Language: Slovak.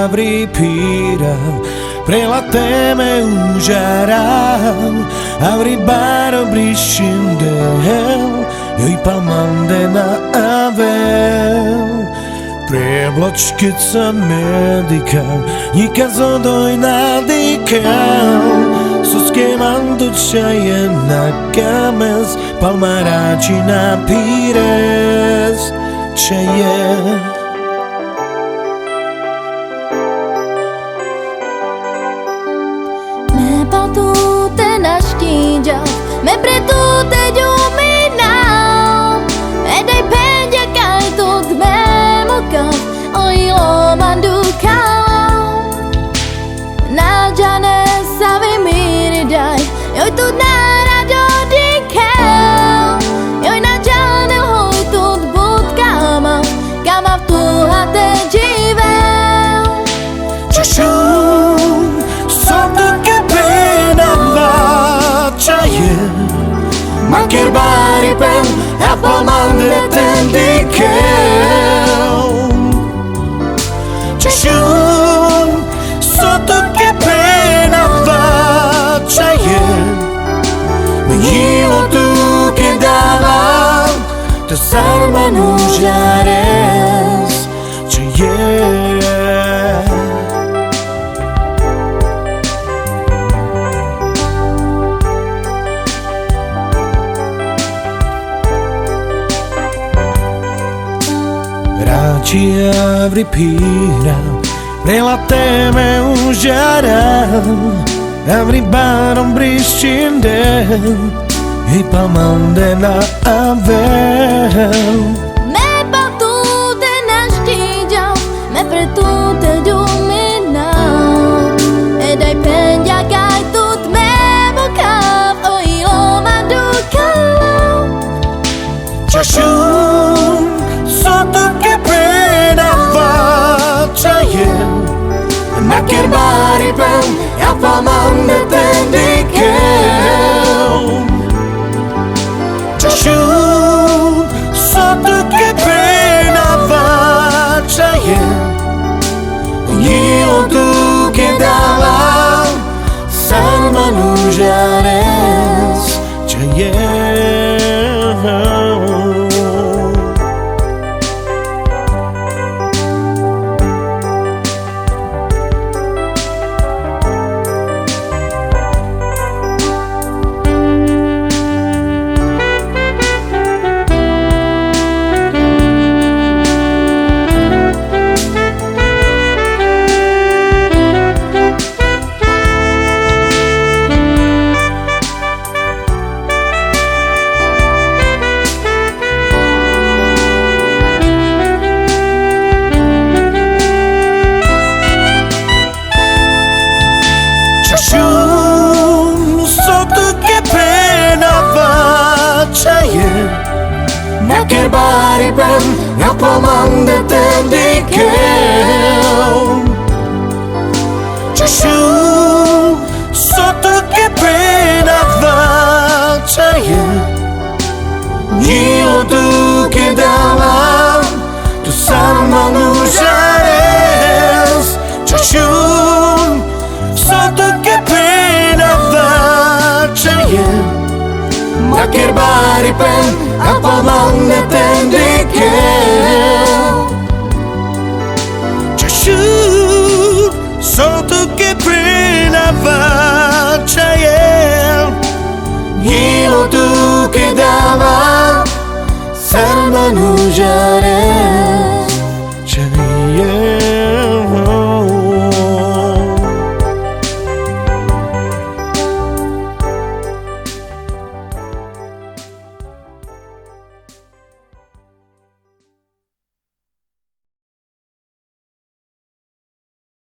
avrei pira prelateme ujarau avrei baro brishindel joj palmande na avel Prevločkica medika Nikad doj nadikao Suske mandučaje na kames Palmarači na pires Čaje Me patute naštíđal Me pretute ďuminal Edej pendia kaj tut memokal Ojlo mandukal Nađane savi miri daj Joj tut narado dikal Joj nađane hoj tut budkama Kama v tuhate dživel Češum Sotuke penava Čaje Maker bari pen Appalmande tendikel Češum Sotuke penava Čaje Jilo tu kedala To sarman užares Čaje Rači avrei pira prelateme ujarau avrei barom brishindel I palmande na avel Me patute naštíđal Me pretute ďuminal Edaj pendia kaj tut memokal Ojlo mandukal Češum Sotuke penava Čaje Maker bari pen Appalmande tendikel Češum Sotuke penava Čaje Jilo tu kedala Sarman užares Čaje Sotuke penava Čaje Maker bari pen Appalmande tendikel Češum Sotuke penava Čaje Jilo tu kedala To sarman užares Češum Sotuke penava Čaje Maker bari pen Appalmande